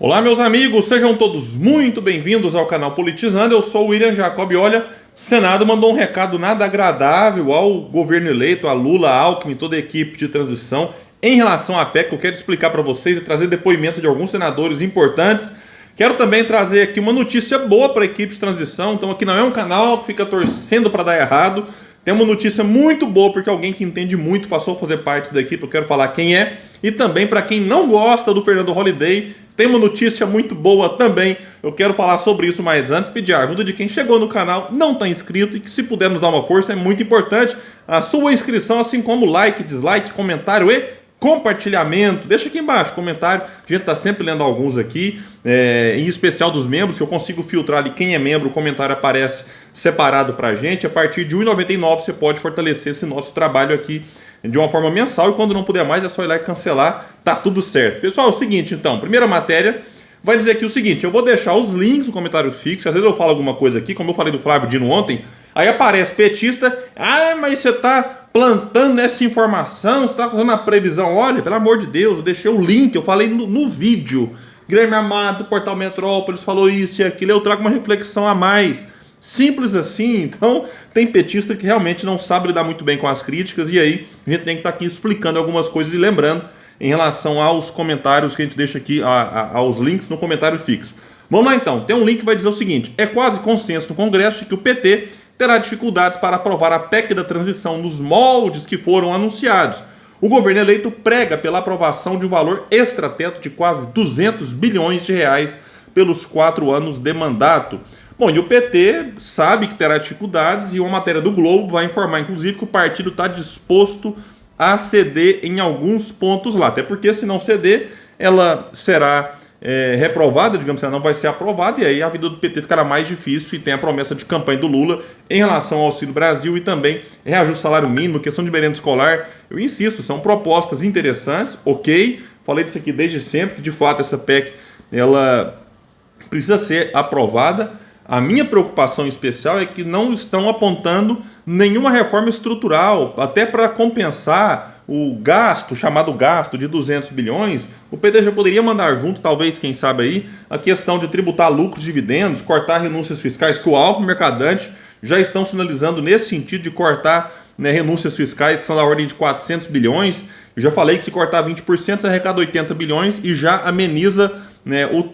Olá, meus amigos, sejam todos muito bem-vindos ao canal Politizando. Eu sou o William Jacob. Olha, o Senado mandou um recado nada agradável ao governo eleito, a Lula, a Alckmin, toda a equipe de transição, em relação à PEC. Eu quero explicar para vocês e trazer depoimento de alguns senadores importantes. Quero também trazer aqui uma notícia boa para a equipe de transição. Então aqui não é um canal que fica torcendo para dar errado. Tem uma notícia muito boa, porque alguém que entende muito passou a fazer parte da equipe. Eu quero falar quem é. E também para quem não gosta do Fernando Holliday, tem uma notícia muito boa também. Eu quero falar sobre isso, mas antes pedir a ajuda de quem chegou no canal, não está inscrito, e que se puder nos dar uma força é muito importante. A sua inscrição, assim como like, dislike, comentário e compartilhamento. Deixa aqui embaixo comentário. A gente está sempre lendo alguns aqui, em especial dos membros, que eu consigo filtrar ali quem é membro. O comentário aparece separado para a gente. A partir de R$ 1,99 você pode fortalecer esse nosso trabalho aqui de uma forma mensal, e quando não puder mais é só ir lá e cancelar, tá tudo certo. Pessoal, é o seguinte então, primeira matéria vai dizer aqui o seguinte: eu vou deixar os links no comentário fixo. Às vezes eu falo alguma coisa aqui, como eu falei do Flávio Dino ontem, aí aparece petista, mas você tá plantando essa informação, você tá fazendo a previsão. Olha, pelo amor de Deus, eu deixei o link, eu falei no vídeo, Guilherme Amado, Portal Metrópolis falou isso e aquilo, eu trago uma reflexão a mais. Simples assim. Então tem petista que realmente não sabe lidar muito bem com as críticas, e aí a gente tem que estar aqui explicando algumas coisas e lembrando em relação aos comentários que a gente deixa aqui, aos links no comentário fixo. Vamos lá então, tem um link que vai dizer o seguinte: é quase consenso no Congresso que o PT terá dificuldades para aprovar a PEC da transição nos moldes que foram anunciados. O governo eleito prega pela aprovação de um valor extrateto de quase 200 bilhões de reais pelos 4 anos de mandato. Bom, e o PT sabe que terá dificuldades, e uma matéria do Globo vai informar, inclusive, que o partido está disposto a ceder em alguns pontos lá. Até porque, se não ceder, ela será reprovada, digamos assim, ela não vai ser aprovada, e aí a vida do PT ficará mais difícil. E tem a promessa de campanha do Lula em relação ao Auxílio Brasil e também reajuste salário mínimo, questão de merenda escolar. Eu insisto, são propostas interessantes, ok? Falei disso aqui desde sempre, que de fato essa PEC ela precisa ser aprovada. A minha preocupação especial é que não estão apontando nenhuma reforma estrutural, até para compensar o gasto, chamado gasto de 200 bilhões. O PT já poderia mandar junto, talvez, quem sabe aí, a questão de tributar lucros, dividendos, cortar renúncias fiscais, que o Alckmin e o Mercadante já estão sinalizando nesse sentido de cortar, renúncias fiscais que são da ordem de 400 bilhões. Eu já falei que se cortar 20%, você arrecada 80 bilhões e já ameniza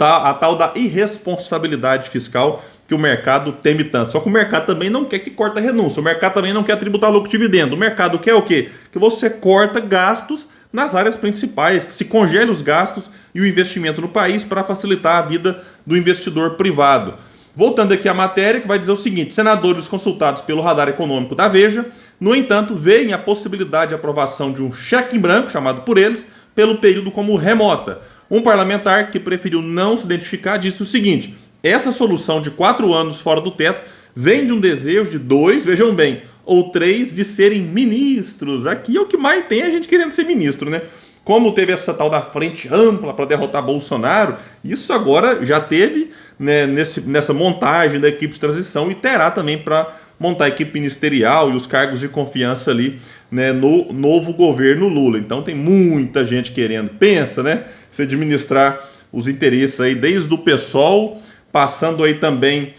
a tal da irresponsabilidade fiscal que o mercado teme tanto. Só que o mercado também não quer que corta renúncia, o mercado também não quer tributar lucro e dividendo. O mercado quer o quê? Que você corta gastos nas áreas principais, que se congele os gastos e o investimento no país para facilitar a vida do investidor privado. Voltando aqui à matéria, que vai dizer o seguinte: senadores consultados pelo Radar Econômico da Veja, no entanto, veem a possibilidade de aprovação de um cheque em branco, chamado por eles, pelo período como remota. Um parlamentar que preferiu não se identificar disse o seguinte: essa solução de 4 anos fora do teto vem de um desejo de 2, vejam bem, ou 3 de serem ministros. Aqui é o que mais tem a gente querendo ser ministro, né? Como teve essa tal da frente ampla para derrotar Bolsonaro, isso agora já teve, nessa montagem da equipe de transição, e terá também para montar a equipe ministerial e os cargos de confiança ali, no novo governo Lula. Então tem muita gente querendo, pensa, se administrar os interesses aí, desde o PSOL, passando aí também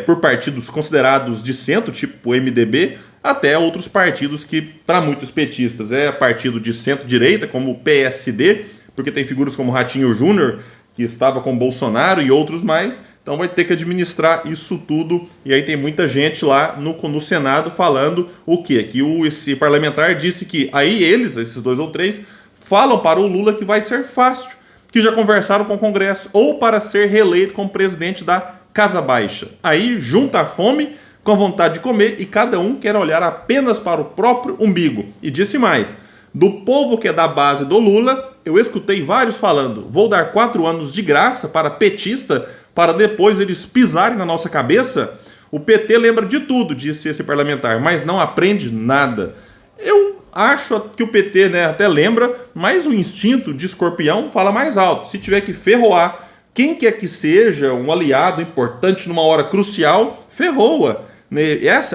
por partidos considerados de centro, tipo o MDB, até outros partidos que, para muitos petistas, é partido de centro-direita, como o PSD, porque tem figuras como Ratinho Júnior, que estava com Bolsonaro, e outros mais. Então vai ter que administrar isso tudo, e aí tem muita gente lá no Senado falando o quê? Que esse parlamentar disse que aí eles, esses 2 ou 3, falam para o Lula que vai ser fácil, que já conversaram com o Congresso, ou para ser reeleito como presidente da Casa Baixa. Aí junta a fome com a vontade de comer, e cada um quer olhar apenas para o próprio umbigo. E disse mais: do povo que é da base do Lula, eu escutei vários falando, vou dar 4 anos de graça para petista, para depois eles pisarem na nossa cabeça. O PT lembra de tudo, disse esse parlamentar, mas não aprende nada. Eu acho que o PT até lembra, mas o instinto de escorpião fala mais alto. Se tiver que ferroar quem quer que seja um aliado importante numa hora crucial, ferroa.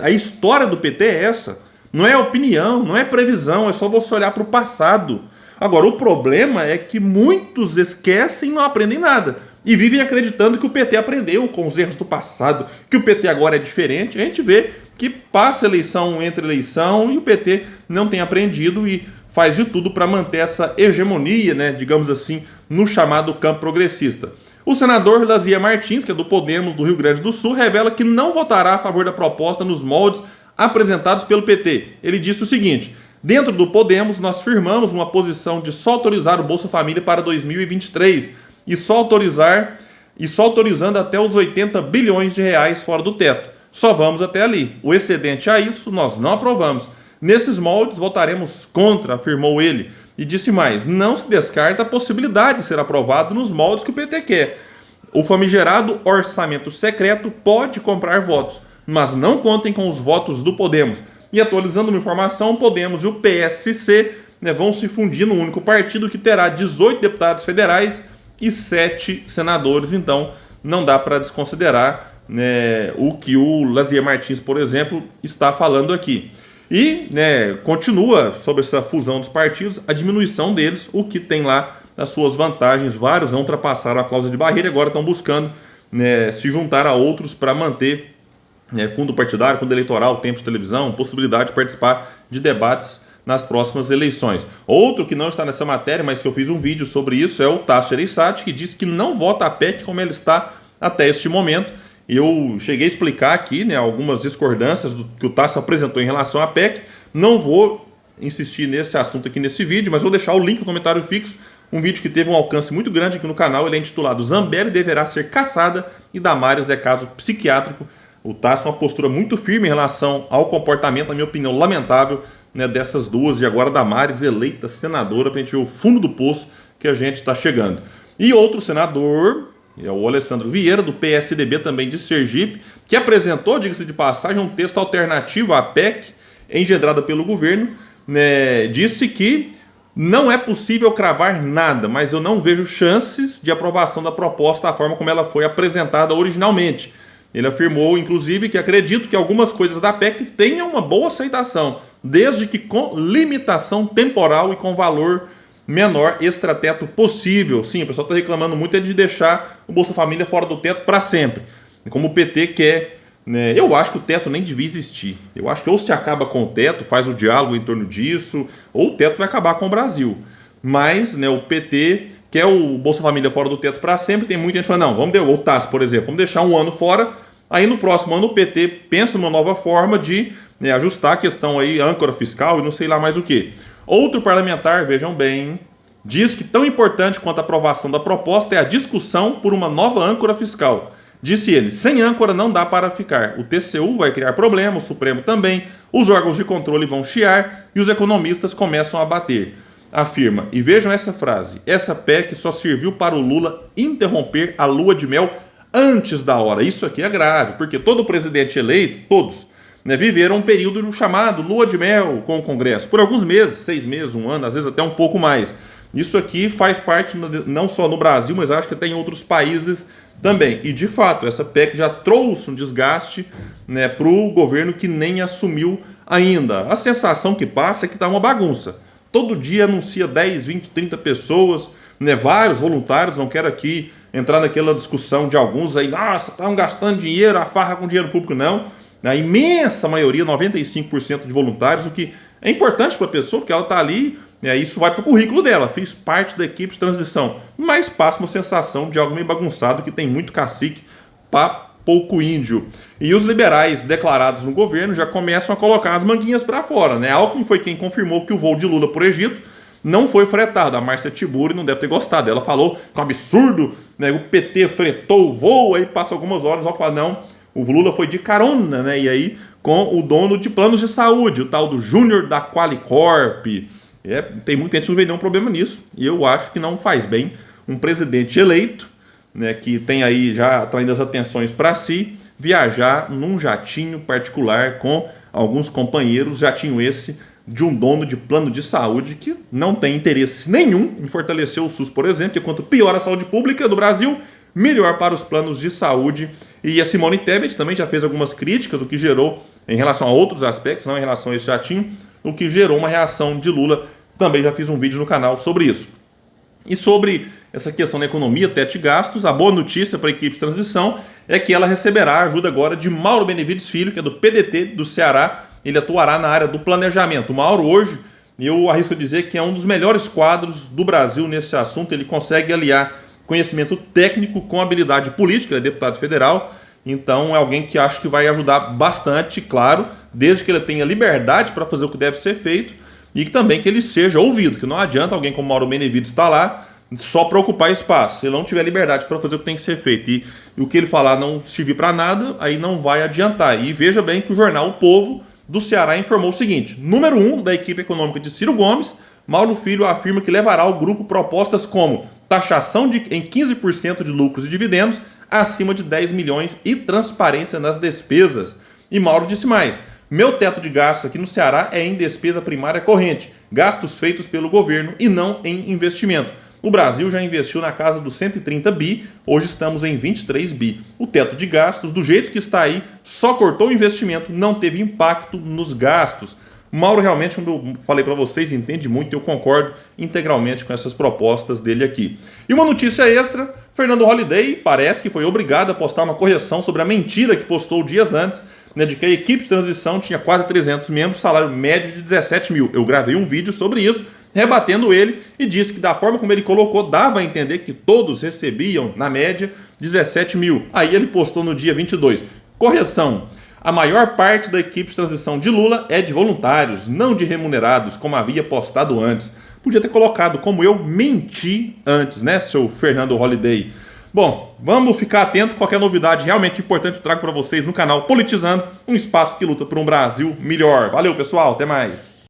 A história do PT é essa. Não é opinião, não é previsão, é só você olhar para o passado. Agora, o problema é que muitos esquecem e não aprendem nada. E vivem acreditando que o PT aprendeu com os erros do passado, que o PT agora é diferente. A gente vê que passa eleição entre eleição e o PT não tem aprendido e faz de tudo para manter essa hegemonia, né, digamos assim, no chamado campo progressista. O senador Lazier Martins, que é do Podemos do Rio Grande do Sul, revela que não votará a favor da proposta nos moldes apresentados pelo PT. Ele disse o seguinte: dentro do Podemos, nós firmamos uma posição de só autorizar o Bolsa Família para 2023 e só autorizando até os 80 bilhões de reais fora do teto. Só vamos até ali. O excedente a isso nós não aprovamos. Nesses moldes votaremos contra, afirmou ele. E disse mais: não se descarta a possibilidade de ser aprovado nos moldes que o PT quer. O famigerado orçamento secreto pode comprar votos, mas não contem com os votos do Podemos. E atualizando uma informação, o Podemos e o PSC, né, vão se fundir num único partido que terá 18 deputados federais e 7 senadores. Então não dá para desconsiderar, né, o que o Lazier Martins, por exemplo, está falando aqui. E, né, continua sobre essa fusão dos partidos, a diminuição deles, o que tem lá as suas vantagens. Vários não ultrapassaram a cláusula de barreira e agora estão buscando, né, se juntar a outros para manter, né, fundo partidário, fundo eleitoral, tempo de televisão, possibilidade de participar de debates nas próximas eleições. Outro que não está nessa matéria, mas que eu fiz um vídeo sobre isso, é o Tasso Gereissati, que disse que não vota a PEC como ela está até este momento. Eu cheguei a explicar aqui, né, algumas discordâncias que o Tasso apresentou em relação à PEC. Não vou insistir nesse assunto aqui nesse vídeo, mas vou deixar o link no comentário fixo. Um vídeo que teve um alcance muito grande aqui no canal. Ele é intitulado Zambelli deverá ser caçada e Damares é caso psiquiátrico. O Tasso tem uma postura muito firme em relação ao comportamento, na minha opinião, lamentável, né, dessas duas. E agora Damares eleita senadora, para a gente ver o fundo do poço que a gente está chegando. E outro senador é o Alessandro Vieira, do PSDB também de Sergipe, que apresentou, diga-se de passagem, um texto alternativo à PEC, engendrada pelo governo, né, disse que não é possível cravar nada, mas eu não vejo chances de aprovação da proposta da forma como ela foi apresentada originalmente. Ele afirmou, inclusive, que acredito que algumas coisas da PEC tenham uma boa aceitação, desde que com limitação temporal e com valor menor extrateto possível. Sim, o pessoal está reclamando muito de deixar o Bolsa Família fora do teto para sempre, como o PT quer, né? Eu acho que o teto nem devia existir. Eu acho que ou se acaba com o teto, faz o diálogo em torno disso, ou o teto vai acabar com o Brasil. Mas, né, o PT quer o Bolsa Família fora do teto para sempre. Tem muita gente falando, não, vamos o Tasso, por exemplo, vamos deixar um ano fora, aí no próximo ano o PT pensa numa nova forma de, né, ajustar a questão aí, âncora fiscal e não sei lá mais o que. Outro parlamentar, vejam bem, diz que tão importante quanto a aprovação da proposta é a discussão por uma nova âncora fiscal. Disse ele, sem âncora não dá para ficar. O TCU vai criar problema, o Supremo também, os órgãos de controle vão chiar e os economistas começam a bater. Afirma, e vejam essa frase, essa PEC só serviu para o Lula interromper a lua de mel antes da hora. Isso aqui é grave, porque todo presidente eleito, todos, né, viveram um período chamado lua de mel com o Congresso, por alguns meses, 6 meses, um ano, às vezes até um pouco mais. Isso aqui faz parte não só no Brasil, mas acho que até em outros países também. E de fato, essa PEC já trouxe um desgaste, né, para o governo que nem assumiu ainda. A sensação que passa é que está uma bagunça. Todo dia anuncia 10, 20, 30 pessoas, né, vários voluntários. Não quero aqui entrar naquela discussão de alguns aí, nossa, estão gastando dinheiro, a farra com dinheiro público, não. A imensa maioria, 95% de voluntários, o que é importante para a pessoa, porque ela está ali, né, isso vai para o currículo dela, fez parte da equipe de transição, mas passa uma sensação de algo meio bagunçado, que tem muito cacique para pouco índio. E os liberais declarados no governo já começam a colocar as manguinhas para fora, né? Alckmin foi quem confirmou que o voo de Lula por Egito não foi fretado. A Márcia Tiburi não deve ter gostado. Ela falou que é um absurdo, né? O PT fretou o voo, aí passa algumas horas, ela fala, não, o Lula foi de carona, né? E aí com o dono de planos de saúde, o tal do Júnior da Qualicorp. Tem muita gente que não vê nenhum problema nisso. E eu acho que não faz bem um presidente eleito, né, que tem aí já atraindo as atenções para si, viajar num jatinho particular com alguns companheiros, jatinho esse de um dono de plano de saúde que não tem interesse nenhum em fortalecer o SUS, por exemplo, que quanto pior a saúde pública do Brasil, melhor para os planos de saúde. E a Simone Tebet também já fez algumas críticas, o que gerou, em relação a outros aspectos, não em relação a esse jatinho, o que gerou uma reação de Lula Também já fiz um vídeo no canal sobre isso. E sobre essa questão da economia, teto de gastos, a boa notícia para a equipe de transição é que ela receberá a ajuda agora de Mauro Benevides Filho, que é do PDT do Ceará. Ele atuará na área do planejamento. O Mauro hoje, eu arrisco dizer que é um dos melhores quadros do Brasil nesse assunto. Ele consegue aliar conhecimento técnico com habilidade política, ele é deputado federal. Então é alguém que acho que vai ajudar bastante, claro, desde que ele tenha liberdade para fazer o que deve ser feito e que também que ele seja ouvido, que não adianta alguém como Mauro Benevides estar lá só para ocupar espaço. Se ele não tiver liberdade para fazer o que tem que ser feito e o que ele falar não servir para nada, aí não vai adiantar. E veja bem que o jornal O Povo do Ceará informou o seguinte: número 1 da equipe econômica de Ciro Gomes, Mauro Filho afirma que levará ao grupo propostas como taxação em 15% de lucros e dividendos acima de 10 milhões e transparência nas despesas. E Mauro disse mais: meu teto de gastos aqui no Ceará é em despesa primária corrente, gastos feitos pelo governo e não em investimento. O Brasil já investiu na casa dos 130 bi, hoje estamos em 23 bi. O teto de gastos, do jeito que está aí, só cortou o investimento, não teve impacto nos gastos. Mauro realmente, como eu falei para vocês, entende muito e eu concordo integralmente com essas propostas dele aqui. E uma notícia extra: Fernando Holliday parece que foi obrigado a postar uma correção sobre a mentira que postou dias antes, né, de que a equipe de transição tinha quase 300 membros, salário médio de 17 mil. Eu gravei um vídeo sobre isso, rebatendo ele, e disse que da forma como ele colocou, dava a entender que todos recebiam, na média, 17 mil. Aí ele postou no dia 22. Correção: a maior parte da equipe de transição de Lula é de voluntários, não de remunerados, como havia postado antes. Podia ter colocado como eu menti antes, né, seu Fernando Holliday? Bom, vamos ficar atento. Qualquer novidade realmente importante eu trago para vocês no canal Politizando, um espaço que luta por um Brasil melhor. Valeu, pessoal, até mais.